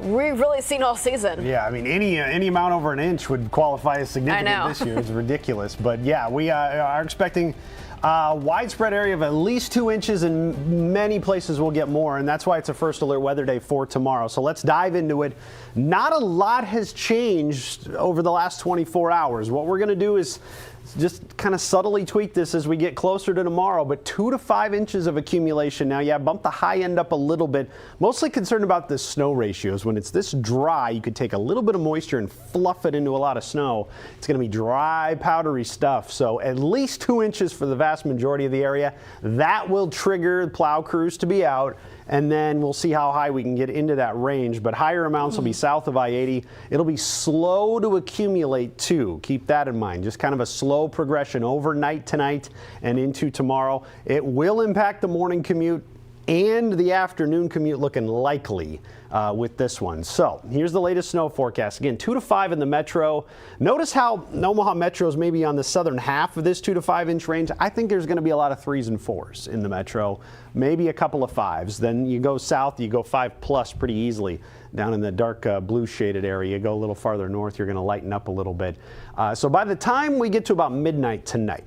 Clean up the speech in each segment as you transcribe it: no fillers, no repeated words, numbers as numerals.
we've really seen all season. Yeah, I mean, any amount over an inch would qualify as significant this year. It's ridiculous. But yeah, we are expecting a widespread area of at least 2 inches, and many places will get more, and that's why it's a first alert weather day for tomorrow. So let's dive into it. Not a lot has changed over the last 24 hours. What we're going to do is just kind of subtly tweak this as we get closer to tomorrow, but 2 to 5 inches of accumulation. Now, yeah, bump the high end up a little bit. Mostly concerned about the snow ratios. When it's this dry, you could take a little bit of moisture and fluff it into a lot of snow. It's going to be dry, powdery stuff. So at least 2 inches for the vast majority of the area. That will trigger plow crews to be out. And then we'll see how high we can get into that range. But higher amounts will be south of I-80. It'll be slow to accumulate too. Keep that in mind. Just kind of a slow progression overnight tonight and into tomorrow. It will impact the morning commute and the afternoon commute, looking likely with this one. So here's the latest snow forecast. Again, 2 to 5 in the metro. Notice how Omaha Metro is maybe on the southern half of this 2 to 5 inch range. I think there's going to be a lot of 3s and 4s in the metro, maybe a couple of 5s. Then you go south, you go 5+ pretty easily. Down in the dark blue shaded area, you go a little farther north, you're going to lighten up a little bit. So by the time we get to about midnight tonight,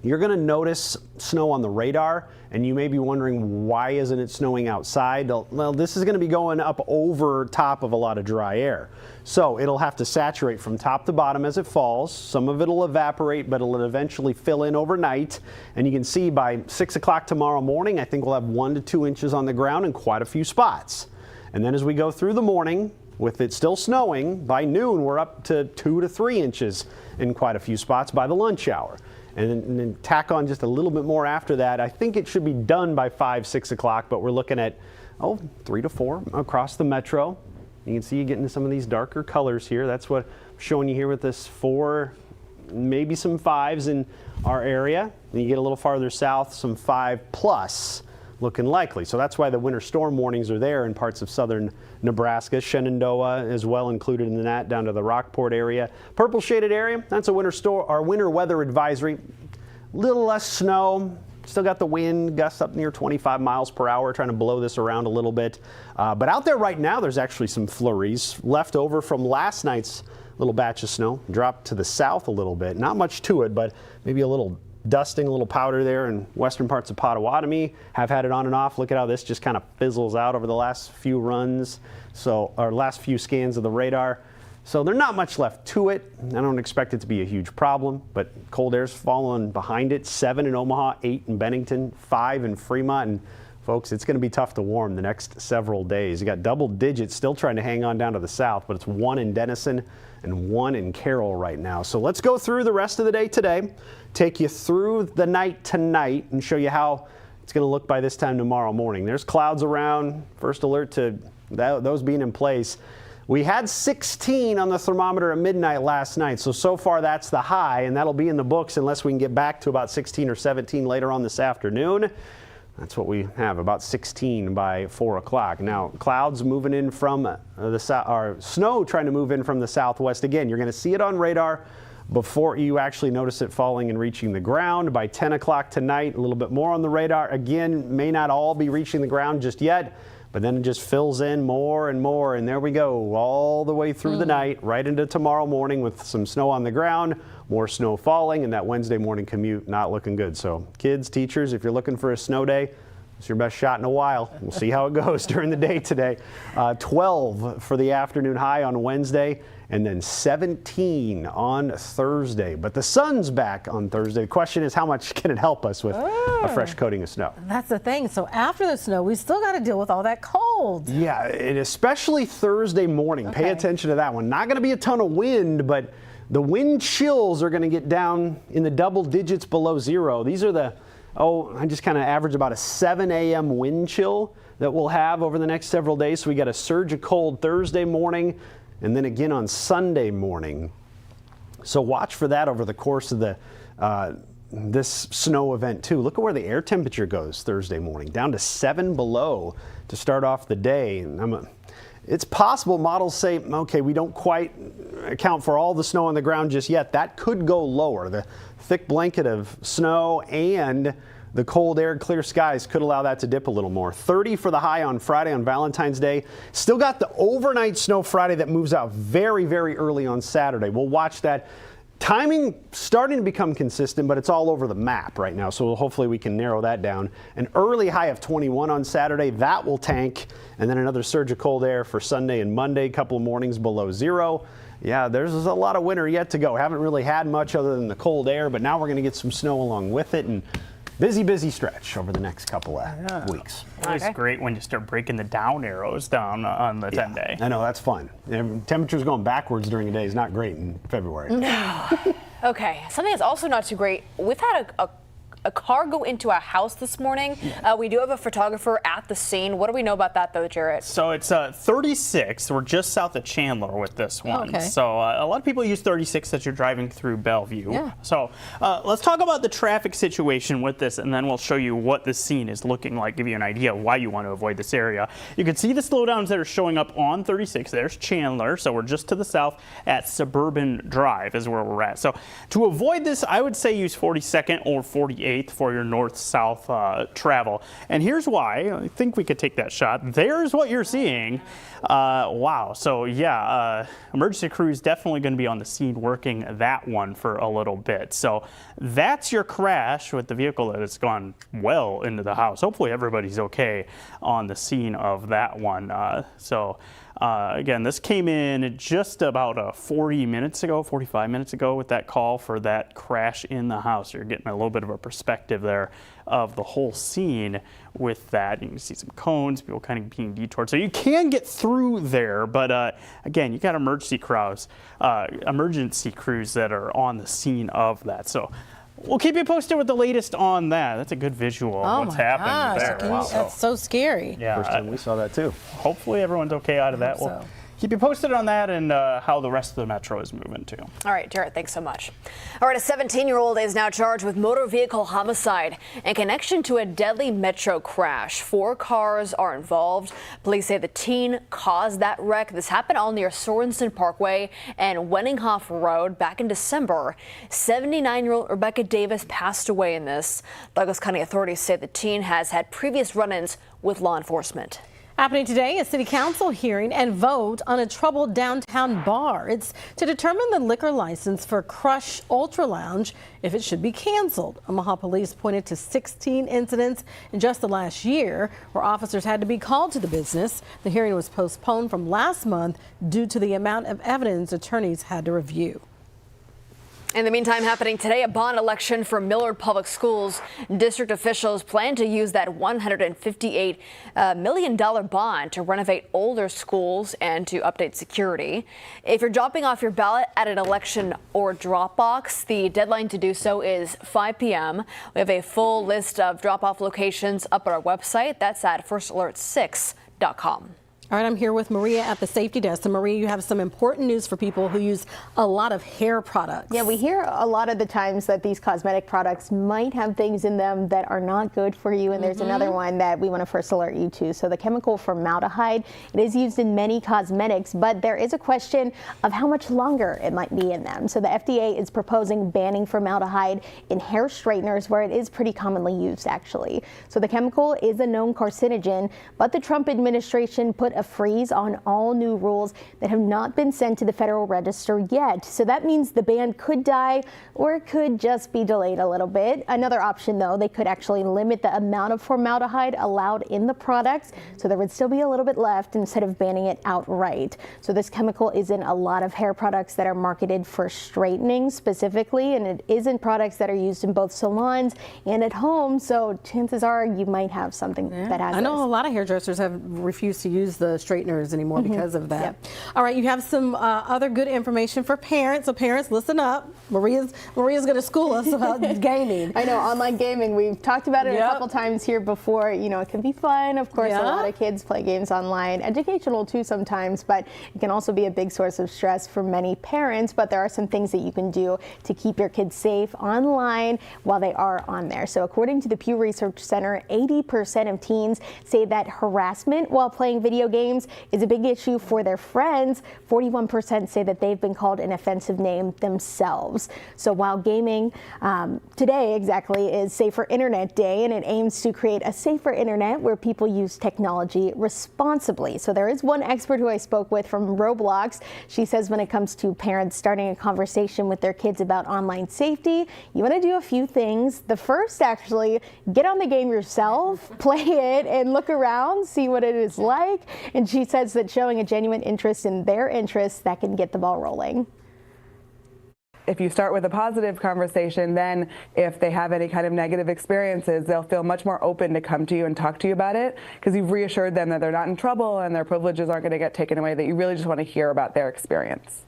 you're going to notice snow on the radar, and you may be wondering, why isn't it snowing outside? Well, this is going to be going up over top of a lot of dry air. So it'll have to saturate from top to bottom as it falls. Some of it will evaporate, but it'll eventually fill in overnight. And you can see by 6 o'clock tomorrow morning, I think we'll have 1 to 2 inches on the ground in quite a few spots. And then as we go through the morning, with it still snowing, by noon we're up to 2 to 3 inches in quite a few spots by the lunch hour. And then tack on just a little bit more after that. I think it should be done by 5, 6 o'clock, but we're looking at, 3 to 4 across the metro. You can see you get into some of these darker colors here. That's what I'm showing you here with this 4, maybe some 5s in our area. And you get a little farther south, some 5+ looking likely. So that's why the winter storm warnings are there in parts of southern Nebraska. Shenandoah is well included in that, down to the Rockport area. Purple shaded area, that's a winter weather advisory. Little less snow. Still got the wind, gusts up near 25 miles per hour, trying to blow this around a little bit. But out there right now, there's actually some flurries left over from last night's little batch of snow. Dropped to the south a little bit. Not much to it, but maybe a little dusting, a little powder there in western parts of Potawatomi. Have had it on and off. Look at how this just kind of fizzles out over the last few runs, or last few scans of the radar. So there's not much left to it. I don't expect it to be a huge problem, but cold air's falling behind it. 7 in Omaha, 8 in Bennington, 5 in Fremont. And folks, it's going to be tough to warm the next several days. You got double digits still trying to hang on down to the south, but it's 1 in Denison and 1 in Carroll right now. So let's go through the rest of the day today, take you through the night tonight, and show you how it's going to look by this time tomorrow morning. There's clouds around. First alert to those being in place. We had 16 on the thermometer at midnight last night, so far that's the high, and that'll be in the books unless we can get back to about 16 or 17 later on this afternoon. That's what we have, about 16 by 4 o'clock. Now, clouds moving in from the south, or snow trying to move in from the southwest. Again, you're going to see it on radar before you actually notice it falling and reaching the ground. By 10 o'clock tonight, a little bit more on the radar. Again, may not all be reaching the ground just yet, but then it just fills in more and more. And there we go, all the way through the night, right into tomorrow morning with some snow on the ground. More snow falling, and that Wednesday morning commute not looking good. So kids, teachers, if you're looking for a snow day, it's your best shot in a while. We'll see how it goes during the day today. 12 for the afternoon high on Wednesday, and then 17 on Thursday. But the sun's back on Thursday. The question is, how much can it help us with a fresh coating of snow? That's the thing. So after the snow, we still got to deal with all that cold. Yeah, and especially Thursday morning. Pay attention to that one. Not going to be a ton of wind, but the wind chills are going to get down in the double digits below zero. These are I just kind of average about a 7 a.m. wind chill that we'll have over the next several days. So we got a surge of cold Thursday morning and then again on Sunday morning. So watch for that over the course of this snow event too. Look at where the air temperature goes Thursday morning, down to 7 below to start off the day. And it's possible models say, okay, we don't quite account for all the snow on the ground just yet. That could go lower. The thick blanket of snow and the cold air, clear skies could allow that to dip a little more. 30 for the high on Friday on Valentine's Day. Still got the overnight snow Friday that moves out very, very early on Saturday. We'll watch that. Timing starting to become consistent, but it's all over the map right now, so hopefully we can narrow that down. An early high of 21 on Saturday, that will tank, and then another surge of cold air for Sunday and Monday, a couple of mornings below 0. Yeah, there's a lot of winter yet to go. Haven't really had much other than the cold air, but now we're going to get some snow along with it, and busy stretch over the next couple of weeks. It's great when you start breaking the down arrows down on the 10-day. I know, that's fun. Temperatures going backwards during the day is not great in February. Okay, something that's also not too great. We've had a car go into a house this morning. We do have a photographer at the scene. What do we know about that, though, Jarrett? So it's 36. We're just south of Chandler with this one. Okay. So a lot of people use 36 as you're driving through Bellevue. Yeah. So let's talk about the traffic situation with this, and then we'll show you what the scene is looking like, give you an idea of why you want to avoid this area. You can see the slowdowns that are showing up on 36. There's Chandler. So we're just to the south at Suburban Drive is where we're at. So to avoid this, I would say use 42nd or 48th for your north-south travel. And here's why. I think we could take that shot. There's what you're seeing. Wow. So yeah, emergency crews definitely going to be on the scene working that one for a little bit. So that's your crash with the vehicle that has gone well into the house. Hopefully everybody's okay on the scene of that one. Again, this came in just about 45 minutes ago with that call for that crash in the house. You're getting a little bit of a perspective there of the whole scene with that. You can see some cones, people kind of being detoured. So you can get through there, but again, you got emergency crews that are on the scene of that. So we'll keep you posted with the latest on that. That's a good visual of what's happening there. Wow. That's so scary. Yeah, First time we saw that too. Hopefully everyone's okay out of that. We'll keep you posted on that and how the rest of the metro is moving too. All right, Jarrett, thanks so much. All right, a 17-year-old is now charged with motor vehicle homicide in connection to a deadly metro crash. 4 cars are involved. Police say the teen caused that wreck. This happened all near Sorensen Parkway and Wenninghoff Road back in December. 79-year-old Rebecca Davis passed away in this. Douglas County authorities say the teen has had previous run-ins with law enforcement. Happening today, a city council hearing and vote on a troubled downtown bar. It's to determine the liquor license for Crush Ultra Lounge if it should be canceled. Omaha police pointed to 16 incidents in just the last year where officers had to be called to the business. The hearing was postponed from last month due to the amount of evidence attorneys had to review. In the meantime, happening today, a bond election for Millard Public Schools. District officials plan to use that $158 million bond to renovate older schools and to update security. If you're dropping off your ballot at an election or drop box, the deadline to do so is 5 p.m. We have a full list of drop-off locations up at our website. That's at firstalerts6.com. All right, I'm here with Maria at the safety desk. And Maria, you have some important news for people who use a lot of hair products. Yeah, we hear a lot of the times that these cosmetic products might have things in them that are not good for you. And there's another one that we want to first alert you to. So the chemical formaldehyde, it is used in many cosmetics, but there is a question of how much longer it might be in them. So the FDA is proposing banning formaldehyde in hair straighteners where it is pretty commonly used, actually. So the chemical is a known carcinogen, but the Trump administration put a freeze on all new rules that have not been sent to the Federal Register yet. So that means the ban could die or it could just be delayed a little bit. Another option, though, they could actually limit the amount of formaldehyde allowed in the products, so there would still be a little bit left instead of banning it outright. So this chemical is in a lot of hair products that are marketed for straightening specifically, and it is in products that are used in both salons and at home. So chances are you might have something that has I know a lot of hairdressers have refused to use the straighteners anymore because of that. Yep. All right, you have some other good information for parents. So parents, listen up. Maria's going to school us about gaming. I know, online gaming. We've talked about it a couple times here before. You know, it can be fun. Of course, a lot of kids play games online. Educational too sometimes, but it can also be a big source of stress for many parents. But there are some things that you can do to keep your kids safe online while they are on there. So according to the Pew Research Center, 80% of teens say that harassment while playing video games is a big issue for their friends. 41% say that they've been called an offensive name themselves. So while gaming today exactly is Safer Internet Day, and it aims to create a safer internet where people use technology responsibly. So there is one expert who I spoke with from Roblox. She says when it comes to parents starting a conversation with their kids about online safety, you want to do a few things. The first, actually, get on the game yourself, play it, and look around, see what it is like. And she says that showing a genuine interest in their interests, that can get the ball rolling. If you start with a positive conversation, then if they have any kind of negative experiences, they'll feel much more open to come to you and talk to you about it, because you've reassured them that they're not in trouble and their privileges aren't going to get taken away, that you really just want to hear about their experience.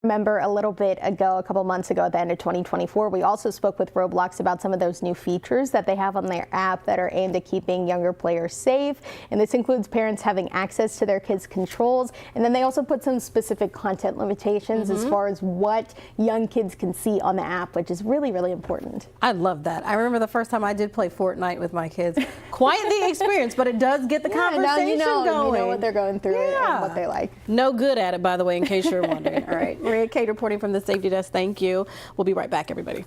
Remember a little bit ago, a couple months ago at the end of 2024, we also spoke with Roblox about some of those new features that they have on their app that are aimed at keeping younger players safe. And this includes parents having access to their kids' controls. And then they also put some specific content limitations as far as what young kids can see on the app, which is really, really important. I love that. I remember the first time I did play Fortnite with my kids. Quite the experience, but it does get the conversation going. You know what they're going through and what they like. No good at it, by the way, in case you're wondering. All right. Maria Kate reporting from the safety desk. Thank you. We'll be right back, everybody.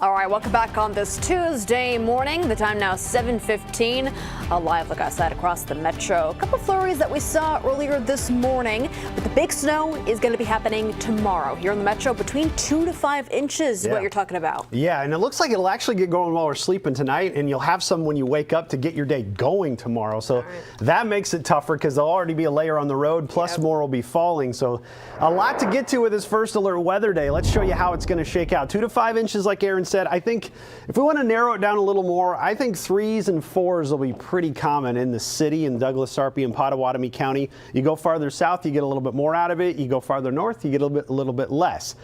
All right, welcome back on this Tuesday morning. The time now 7:15. A live look outside across the metro. A couple flurries that we saw earlier this morning, but the big snow is going to be happening tomorrow here in the metro. Between 2 to 5 inches is what you're talking about. Yeah, and it looks like it'll actually get going while we're sleeping tonight, and you'll have some when you wake up to get your day going tomorrow. So that makes it tougher because there'll already be a layer on the road, plus more will be falling. So a lot to get to with this first alert weather day. Let's show you how it's going to shake out. 2 to 5 inches, like Aaron said. I think if we want to narrow it down a little more, I think 3s and 4s will be pretty common in the city in Douglas, Sarpy, and Pottawatomie County. You go farther south, you get a little bit more out of it. You go farther north, you get a little bit less.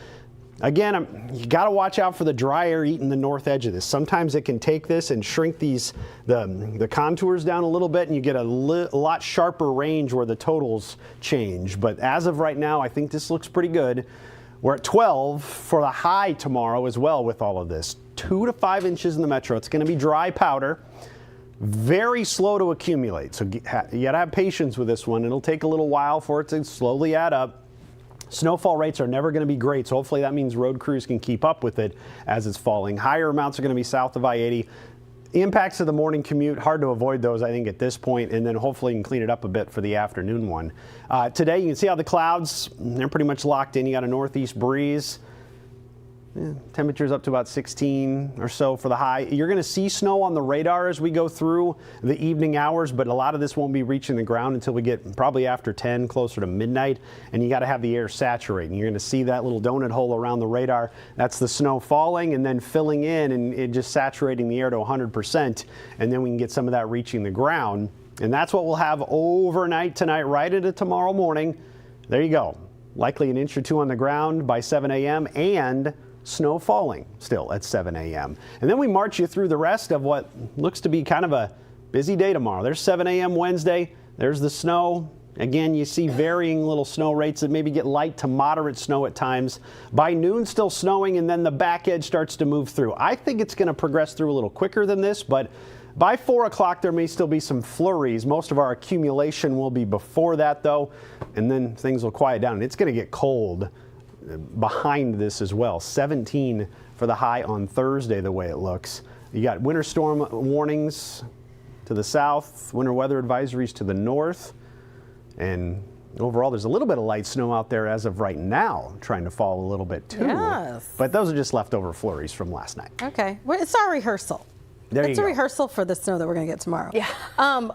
Again, you got to watch out for the dry air eating the north edge of this. Sometimes it can take this and shrink the contours down a little bit, and you get a lot sharper range where the totals change. But as of right now, I think this looks pretty good. We're at 12 for the high tomorrow as well with all of this. 2 to 5 inches in the metro. It's going to be dry powder. Very slow to accumulate. So you got to have patience with this one. It'll take a little while for it to slowly add up. Snowfall rates are never going to be great, so hopefully that means road crews can keep up with it as it's falling. Higher amounts are going to be south of I-80. Impacts of the morning commute, hard to avoid those, I think, at this point, and then hopefully you can clean it up a bit for the afternoon one. Today, you can see how the clouds, they're pretty much locked in. You got a northeast breeze. Temperatures up to about 16 or so for the high. You're going to see snow on the radar as we go through the evening hours, but a lot of this won't be reaching the ground until we get probably after 10, closer to midnight, and you got to have the air saturating. You're going to see that little donut hole around the radar. That's the snow falling and then filling in and it just saturating the air to 100%, and then we can get some of that reaching the ground. And that's what we'll have overnight tonight, right into tomorrow morning. There you go. Likely an inch or two on the ground by 7 a.m. and snow falling still at 7 a.m. And then we march you through the rest of what looks to be kind of a busy day tomorrow. There's 7 a.m. Wednesday. There's the snow. Again, you see varying little snow rates that maybe get light to moderate snow at times. By noon, still snowing, and then the back edge starts to move through. I think it's going to progress through a little quicker than this, but by 4 o'clock, there may still be some flurries. Most of our accumulation will be before that, though, and then things will quiet down. It's going to get cold behind this as well. 17 for the high on Thursday, the way it looks. You got winter storm warnings to the south, winter weather advisories to the north, and overall there's a little bit of light snow out there as of right now, trying to fall a little bit too. Yes. But those are just leftover flurries from last night. Okay, well, it's our rehearsal. It's a rehearsal for the snow that we're going to get tomorrow. Yeah.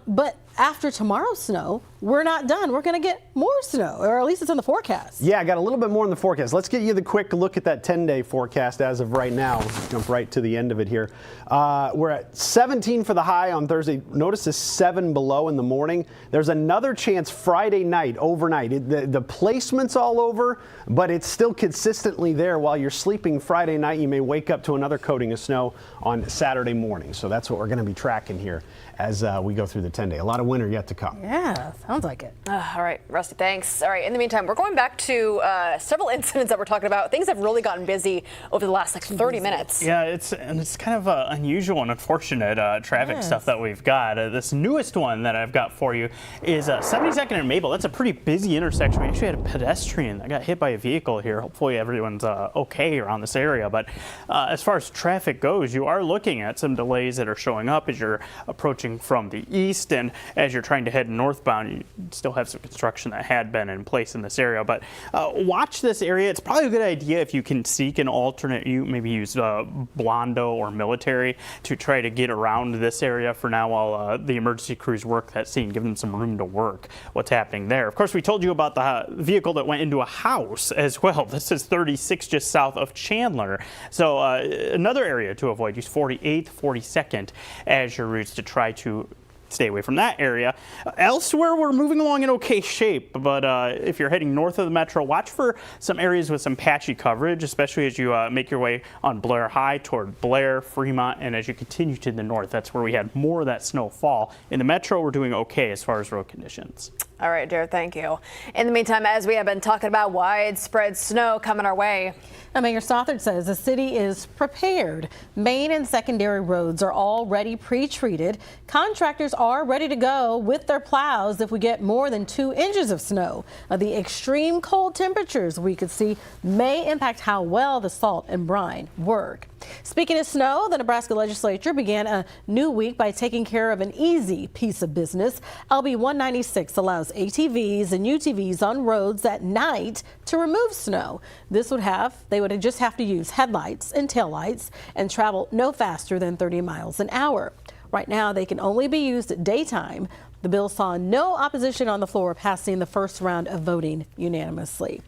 But after tomorrow's snow, we're not done. We're going to get more snow, or at least it's in the forecast. Yeah, I got a little bit more in the forecast. Let's get you the quick look at that 10-day forecast as of right now. Let's jump right to the end of it here. We're at 17 for the high on Thursday. Notice it's 7 below in the morning. There's another chance Friday night, overnight. The placement's all over, but it's still consistently there. While you're sleeping Friday night, you may wake up to another coating of snow on Saturday morning. So that's what we're going to be tracking here as we go through the 10-day. A lot of winter yet to come. Yeah, sounds like it. All right, Rusty, thanks. All right, in the meantime, we're going back to several incidents that we're talking about. Things have really gotten busy over the last 30 minutes. Yeah, it's kind of unusual and unfortunate traffic stuff that we've got. This newest one that I've got for you is 72nd and Maple. That's a pretty busy intersection. We actually had a pedestrian that got hit by a vehicle here. Hopefully everyone's okay around this area. But as far as traffic goes, you are looking at some delays that are showing up as you're approaching from the east, and as you're trying to head northbound, you still have some construction that had been in place in this area. But watch this area. It's probably a good idea if you can seek an alternate route, maybe use Blondo or Military to try to get around this area for now while the emergency crews work that scene, give them some room to work what's happening there. Of course, we told you about the vehicle that went into a house as well. This is 36 just south of Chandler. So another area to avoid. Use 48th, 42nd as your routes to try to stay away from that area. Elsewhere, we're moving along in okay shape, but if you're heading north of the metro, watch for some areas with some patchy coverage, especially as you make your way on Blair High toward Blair, Fremont, and as you continue to the north. That's where we had more of that snowfall. In the metro, we're doing okay as far as road conditions. All right, Jared, thank you. In the meantime, as we have been talking about widespread snow coming our way. Now, Mayor Stothard says the city is prepared. Main and secondary roads are already pre-treated. Contractors are ready to go with their plows if we get more than 2 inches of snow. The extreme cold temperatures we could see may impact how well the salt and brine work. Speaking of snow, the Nebraska legislature began a new week by taking care of an easy piece of business. LB 196 allows ATVs and UTVs on roads at night to remove snow. They would just have to use headlights and taillights and travel no faster than 30 miles an hour. Right now, they can only be used at daytime. The bill saw no opposition on the floor, passing the first round of voting unanimously.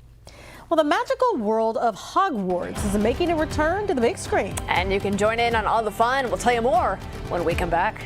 Well, the magical world of Hogwarts is making a return to the big screen. And you can join in on all the fun. We'll tell you more when we come back.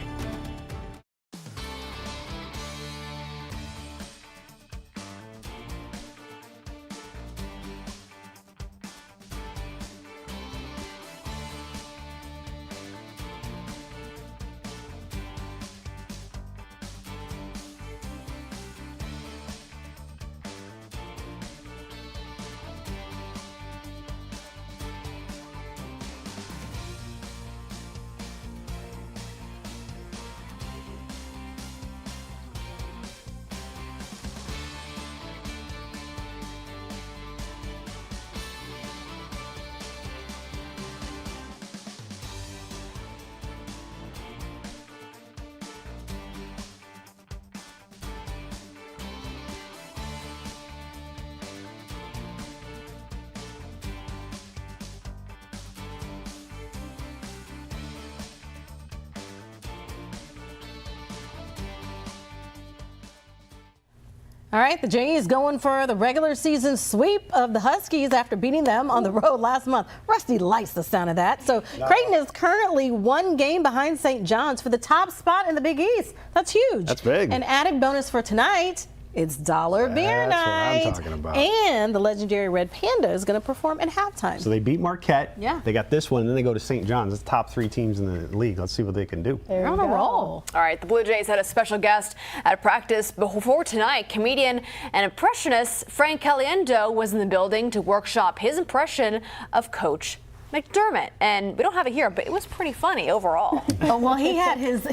All right, the Jays going for the regular season sweep of the Huskies after beating them on the road last month. Rusty likes the sound of that. So Creighton is currently 1 game behind St. John's for the top spot in the Big East. That's huge. That's big. An added bonus for tonight. It's dollar beer night. That's what I'm talking about. And the legendary Red Panda is going to perform at halftime. So they beat Marquette. Yeah. They got this one, and then they go to St. John's. It's the top 3 teams in the league. Let's see what they can do. They're on a roll. All right, the Blue Jays had a special guest at practice before tonight. Comedian and impressionist Frank Caliendo was in the building to workshop his impression of Coach McDermott. And we don't have it here, but it was pretty funny overall. Oh, well, he had his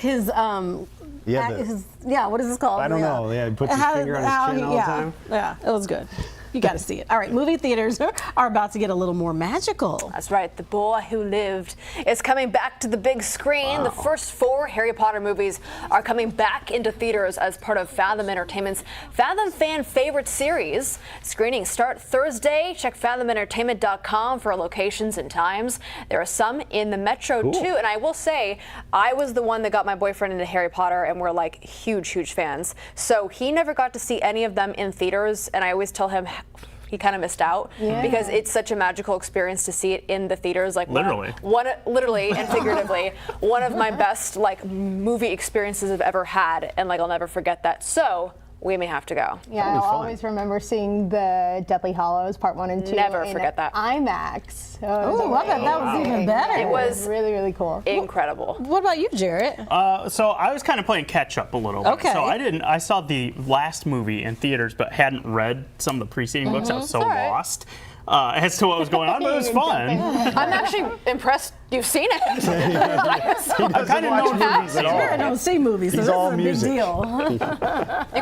what is this called? I don't know. Yeah, he puts his finger on his chin all the time. Yeah, it was good. You got to see it. All right, movie theaters are about to get a little more magical. That's right. The Boy Who Lived is coming back to the big screen. Wow. The first 4 Harry Potter movies are coming back into theaters as part of Fathom Entertainment's Fathom Fan Favorite Series. Screenings start Thursday. Check fathomentertainment.com for locations and times. There are some in the Metro too, and I will say I was the one that got my boyfriend into Harry Potter, and we're like huge fans. So he never got to see any of them in theaters, and I always tell him he kind of missed out because it's such a magical experience to see it in the theaters. Like literally and figuratively, one of my best like movie experiences I've ever had, and like I'll never forget that. So we may have to go. Yeah, I'll always remember seeing the Deathly Hallows Part 1 and 2 Never forget that. IMAX. Oh, I bet that was even better. It was really, really cool. Incredible. What about you, Jarrett? So I was kind of playing catch up a little bit. Okay. So I saw the last movie in theaters, but hadn't read some of the preceding books. I was so lost as to what was going on, but it was fun. I'm actually impressed you've seen it. I'm kind of known movies at all. Jarrett don't see movies, so He's this all is a music. big deal.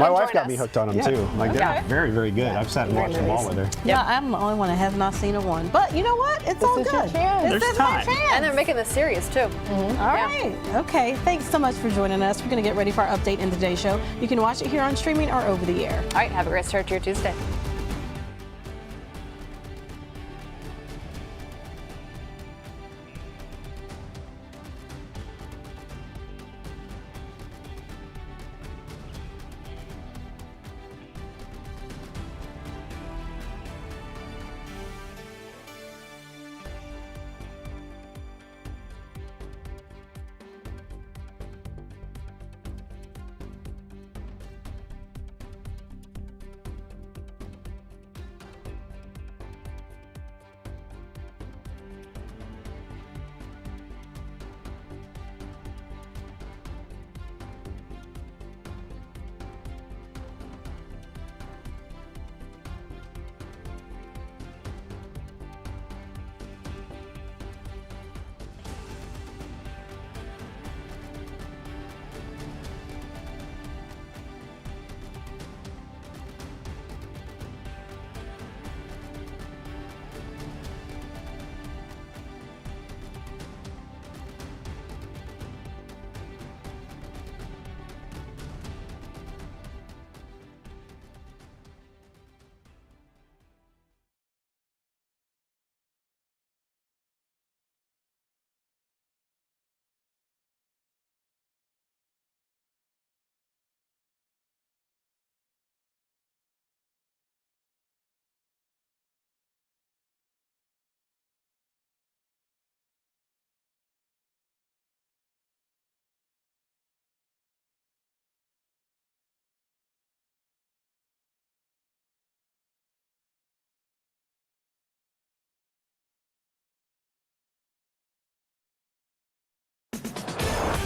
My wife got me hooked on them too. Like they're very, very good. I've sat and watched them all with her. Yeah, I'm the only one that has not seen one. But you know what? It's all is your good. chance. This There's is my time. chance. And they're making the series too. All right. Okay. Thanks so much for joining us. We're going to get ready for our update in today's show. You can watch it here on streaming or over the air. All right, have a great start to your Tuesday.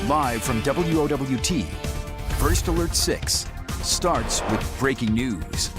Live from WOWT, First Alert 6 starts with breaking news.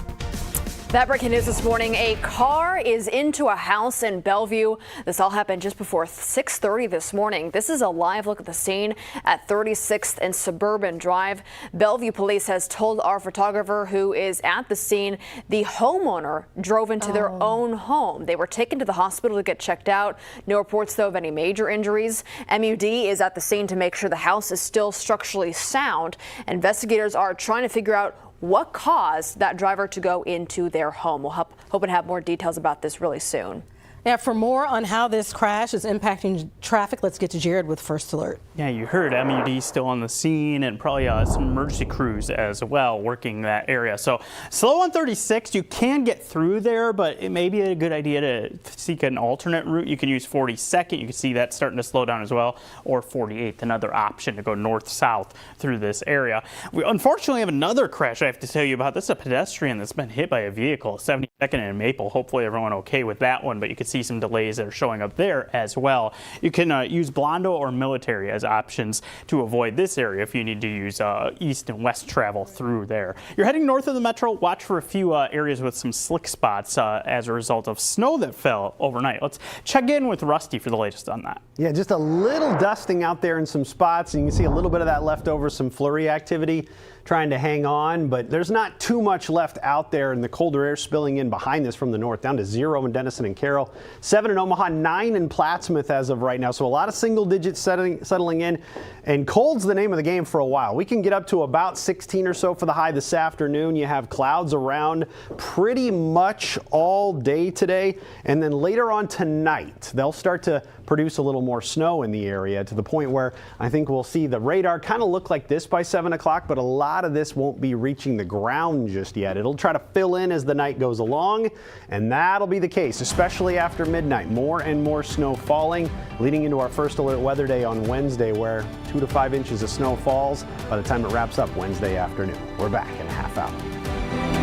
That breaking news this morning, a car is into a house in Bellevue. This all happened just before 6:30 this morning. This is a live look at the scene at 36th and Suburban Drive. Bellevue police has told our photographer who is at the scene the homeowner drove into their own home. They were taken to the hospital to get checked out. No reports, though, of any major injuries. MUD is at the scene to make sure the house is still structurally sound. Investigators are trying to figure out what caused that driver to go into their home. We'll hope to have more details about this really soon. Now, for more on how this crash is impacting traffic, let's get to Jared with First Alert. Yeah, you heard MUD still on the scene, and probably some emergency crews as well working that area. So slow on 36, you can get through there, but it may be a good idea to seek an alternate route. You can use 42nd, you can see that starting to slow down as well, or 48th, another option to go north-south through this area. We unfortunately have another crash I have to tell you about. This is a pedestrian that's been hit by a vehicle, 72nd and Maple. Hopefully everyone okay with that one, but you can see some delays that are showing up there as well. You can use Blondo or Military as options to avoid this area if you need to use east and west travel through there. You're heading north of the metro. Watch for a few areas with some slick spots as a result of snow that fell overnight. Let's check in with Rusty for the latest on that. Yeah, just a little dusting out there in some spots, and you can see a little bit of that left over, some flurry activity. trying to hang on, but there's not too much left out there, and the colder air spilling in behind this from the north, down to 0 in Denison and Carroll, 7 in Omaha, 9 in Plattsmouth as of right now. So a lot of single digits settling in, and cold's the name of the game for a while. We can get up to about 16 or so for the high this afternoon. You have clouds around pretty much all day today, and then later on tonight, they'll start to produce a little more snow in the area, to the point where I think we'll see the radar kind of look like this by 7 o'clock, but a lot of this won't be reaching the ground just yet. It'll try to fill in as the night goes along, and that'll be the case, especially after midnight. More and more snow falling, leading into our first alert weather day on Wednesday, where 2 to 5 inches of snow falls by the time it wraps up Wednesday afternoon. We're back in a half hour.